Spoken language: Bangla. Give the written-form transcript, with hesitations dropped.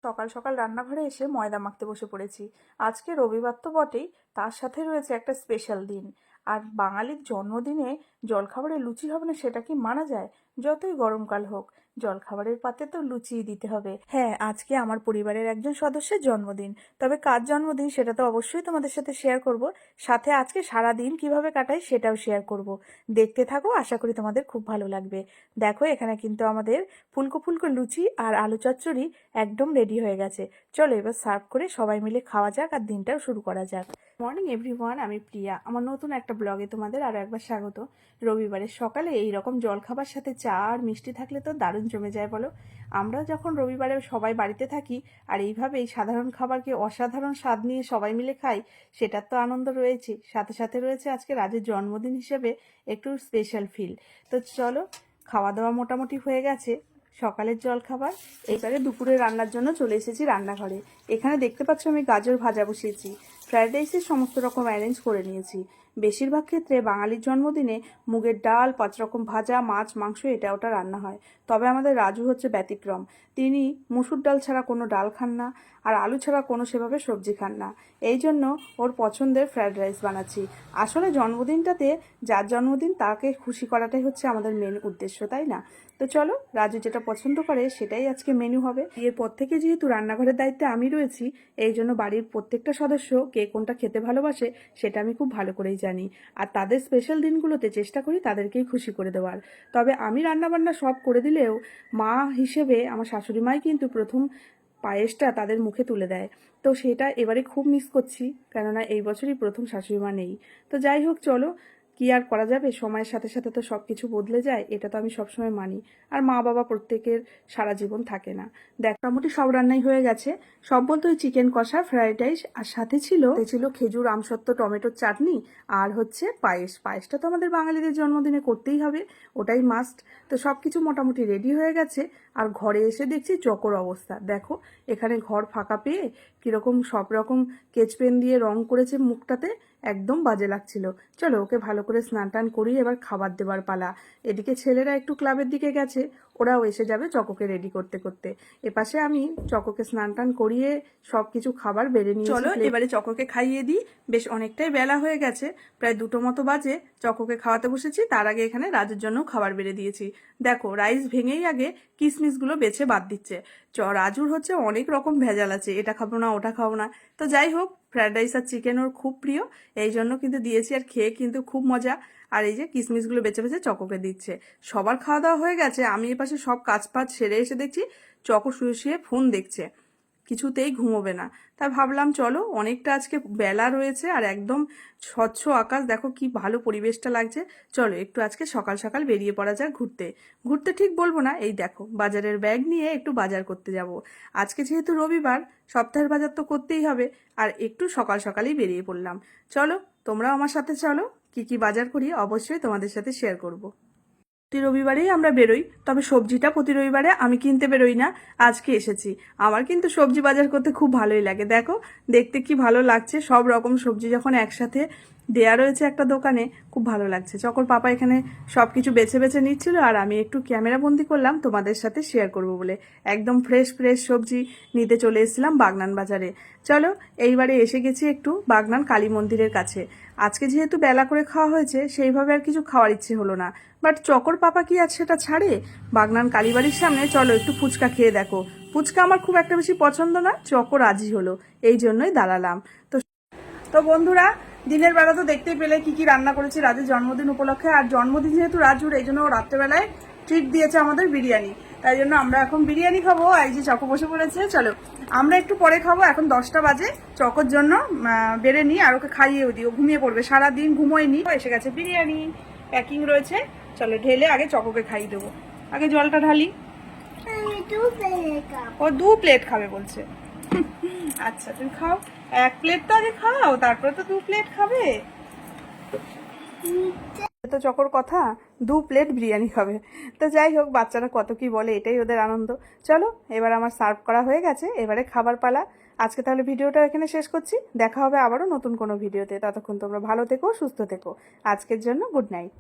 সকাল সকাল রান্নাঘরে এসে ময়দা মাখতে বসে পড়েছি। আজকে রবিবার তো বটেই, তার সাথে রয়েছে একটা স্পেশাল দিন। আর বাঙালির জন্মদিনে জলখাবারে লুচি হবে না সেটা কি মানা যায়? যতই গরমকাল হোক, জলখাবারের পাতে তো লুচিই দিতে হবে। হ্যাঁ, আজকে আমার পরিবারের একজন সদস্যের জন্মদিন। তবে কার জন্মদিন সেটা তো অবশ্যই তোমাদের সাথে শেয়ার করব। সাথে আজকে সারা দিন কিভাবে কাটাই সেটাও শেয়ার করব। দেখতে থাকো, আশা করি তোমাদের খুব ভালো লাগবে। দেখো, এখানে কিন্তু আমাদের ফুলকো ফুলকো লুচি আর আলু চচ্চড়ি একদম রেডি হয়ে গেছে। চলো এবার সার্ভ করে সবাই মিলে খাওয়া যাক আর দিনটাও শুরু করা যাক। মর্নিং এভরিওয়ান, আমি প্রিয়া। আমার নতুন একটা ব্লগে তোমাদের আরও একবার স্বাগত। রবিবারের সকালে এই রকম জলখাবার সাথে চা আর মিষ্টি থাকলে তো দারুণ জমে যায় বলো। আমরা যখন রবিবারে সবাই বাড়িতে থাকি আর এইভাবে এই সাধারণ খাবারকে অসাধারণ স্বাদ নিয়ে সবাই মিলে খাই, সেটার তো আনন্দ রয়েছে। সাথে সাথে রয়েছে আজকে রাজের জন্মদিন হিসেবে একটু স্পেশাল ফিল। তো চলো, খাওয়া দাওয়া মোটামুটি হয়ে গেছে। সকালের জলখাবার এবারে দুপুরে রান্নার জন্য চলে এসেছি রান্নাঘরে। এখানে দেখতে পাচ্ছ আমি গাজর ভাজা বসিয়েছি। ফ্রাইড রাইসের সমস্ত রকম অ্যারেঞ্জ করে নিয়েছি। বেশিরভাগ ক্ষেত্রে বাঙালির জন্মদিনে মুগের ডাল, 5 রকম ভাজা, মাছ, মাংস এটা ওটা রান্না হয়। তবে আমাদের রাজু হচ্ছে ব্যতিক্রম। তিনি মুসুর ডাল ছাড়া কোনো ডাল খান না, আর আলু ছাড়া কোনো সেভাবে সবজি খান না। এই জন্য ওর পছন্দের ফ্রাইড রাইস বানাচ্ছি। আসলে জন্মদিনটাতে যার জন্মদিন তাকে খুশি করাটাই হচ্ছে আমাদের মেন উদ্দেশ্য, তাই না? তো চলো, রাজু যেটা পছন্দ করে সেটাই আজকে মেনু হবে। এরপর থেকে যেহেতু রান্নাঘরের দায়িত্বে আমি রয়েছি, এই জন্য বাড়ির প্রত্যেকটা সদস্য কে কোনটা খেতে ভালোবাসে সেটা আমি খুব ভালো করেই জানি। আর তাদের স্পেশাল দিনগুলোতে চেষ্টা করি তাদেরকেই খুশি করে দেওয়ার। তবে আমি রান্নাবান্না সব করে দিলেও মা হিসেবে আমার শাশুড়ি মাই কিন্তু প্রথম পায়েসটা তাদের মুখে তুলে দেয়। তো সেটা এবারে খুব মিস করছি, কেননা এই বছরই প্রথম শাশুড়ি মা নেই। তো যাই হোক, চলো, কি আর করা যাবে, সময়ের সাথে সাথে তো সব কিছু বদলে যায়, এটা তো আমি সবসময় মানি। আর মা বাবা প্রত্যেকের সারা জীবন থাকে না। দেখ, মোটামুটি সব রান্নাই হয়ে গেছে। সব বলতে ওই চিকেন কষা, ফ্রাইড রাইস, আর সাথে ছিল খেজুর, আমসত্ত্ব, টমেটোর চাটনি, আর হচ্ছে পায়েস। পায়েসটা তো আমাদের বাঙালিদের জন্মদিনে করতেই হবে, ওটাই মাস্ট। তো সব কিছু মোটামুটি রেডি হয়ে গেছে। আর ঘরে এসে দেখছি চকর অবস্থা। দেখো, এখানে ঘর ফাঁকা পেয়ে কীরকম সব রকম স্কেচ পেন দিয়ে রং করেছে মুখটাতে, একদম বাজে লাগছিল। চলো, ওকে ভালো করে স্নান টান করিয়ে এবার খাবার দেবার পালা। এদিকে ছেলেরা একটু ক্লাবের দিকে গেছে, ওরাও এসে যাবে চকোকে রেডি করতে করতে। এপাশে আমি চকোকে স্নান টান করিয়ে সব কিছু খাবার বেড়ে নিয়ে চলো এবারে চকোকে খাইয়ে দিই। বেশ অনেকটাই বেলা হয়ে গেছে, প্রায় 2টো মতো বাজে। চকোকে খাওয়াতে বসেছি, তার আগে এখানে রাজের জন্য খাবার বেড়ে দিয়েছি। দেখো, রাইস ভেঙেই আগে কিশমিশগুলো বেছে বাদ দিচ্ছে। রাজুর হচ্ছে অনেক রকম ভেজাল আছে, এটা খাবো না ওটা খাবো না। তো যাই হোক, ফ্রায়েড রাইস আর চিকেন ওর খুব প্রিয়, এই জন্য কিন্তু দিয়েছি। আর খেয়ে কিন্তু খুব মজা। আর এই যে কিশমিশগুলো বেছে বেছে চকোকে দিচ্ছে। সবার খাওয়া দাওয়া হয়ে গেছে, আমি এপাশে সব কাজ ফাজ সেরে এসে দেখছি চকো শুয়ে শুয়ে ফোন দেখছে, কিছুতেই ঘুমোবে না। তা ভাবলাম চলো, অনেকটা আজকে বেলা রয়েছে আর একদম স্বচ্ছ আকাশ, দেখো কি ভালো পরিবেশটা লাগছে। চলো একটু আজকে সকাল সকাল বেরিয়ে পড়া যাক ঘুরতে। ঘুরতে ঠিক বলবো না, এই দেখো বাজারের ব্যাগ নিয়ে একটু বাজার করতে যাব। আজকে যেহেতু রবিবার, সপ্তাহের বাজার তো করতেই হবে। আর একটু সকাল সকালেই বেরিয়ে পড়লাম। চলো, তোমরাও আমার সাথে চলো, কি কি বাজার করি অবশ্যই তোমাদের সাথে শেয়ার করব। প্রতি রবিবারেই আমরা বেরোই, তবে সবজিটা প্রতি রবিবারে আমি কিনতে বেরোই না, আজকে এসেছি। আমার কিন্তু সবজি বাজার করতে খুব ভালোই লাগে। দেখো, দেখতে কি ভালো লাগছে, সব রকম সবজি যখন একসাথে দেয়া রয়েছে একটা দোকানে, খুব ভালো লাগছে। চকর পাপা এখানে সব কিছু বেছে বেছে নিচ্ছিল, আর আমি একটু ক্যামেরা বন্দি করলাম তোমাদের সাথে শেয়ার করব বলে। একদম ফ্রেশ ফ্রেশ সবজি নিতে চলে এসেছিলাম বাগনান বাজারে। চলো, এইবারে এসে গেছি একটু বাগনান কালী মন্দিরের কাছে। আজকে যেহেতু বেলা করে খাওয়া হয়েছে, সেইভাবে আর কিছু খাওয়ার ইচ্ছে হলো না। বাট চকর পাপা কি আর সেটা ছাড়ে? বাগনান কালীবাড়ির সামনে চলো একটু ফুচকা খেয়ে দেখো। ফুচকা আমার খুব একটা বেশি পছন্দ না, চকর রাজি হলো, এই জন্যই দাঁড়ালাম। তো তো বন্ধুরা, দিনের বেলা তো দেখতেই পেলে কি কি রান্না করেছি রাজুর জন্মদিন উপলক্ষে। আর জন্মদিন যেহেতু রাজুর, এই জন্য রাত্রেবেলায় ট্রিট দিয়েছে আমাদের বিরিয়ানি। তাই জন্য আমরা এখন বিরিয়ানি খাবো। এই যে চকো বসে পড়েছে, চলো আমরা একটু পরে খাবো। এখন 10টা বাজে। চকোর জন্য বেড়ে নিই আর ওকে খাইয়েও দিই, ও ঘুমিয়ে পড়বে, সারাদিন ঘুমোয়নি। এসে গেছে বিরিয়ানি, প্যাকিং রয়েছে। চলো ঢেলে আগে চকোকে খাইয়ে দেবো। আগে জলটা ঢালি। ও 2 প্লেট খাবে বলছে। আচ্ছা, তুমি খাও, 1 প্লেট তো আগে খাও, তারপরে তো 2 প্লেট খাবে। তো চকর কথা, 2 প্লেট বিরিয়ানি খাবে। তো যাই হোক, বাচ্চারা কত কি বলে, এটাই ওদের আনন্দ। চলো, এবার আমার সার্ভ করা হয়ে গেছে, এবারে খাবার পালা। আজকে তাহলে ভিডিওটা এখানে শেষ করছি। দেখা হবে আবারও নতুন কোনো ভিডিওতে। ততক্ষণ তোমরা ভালো থেকো, সুস্থ থেকো। আজকের জন্য গুড নাইট।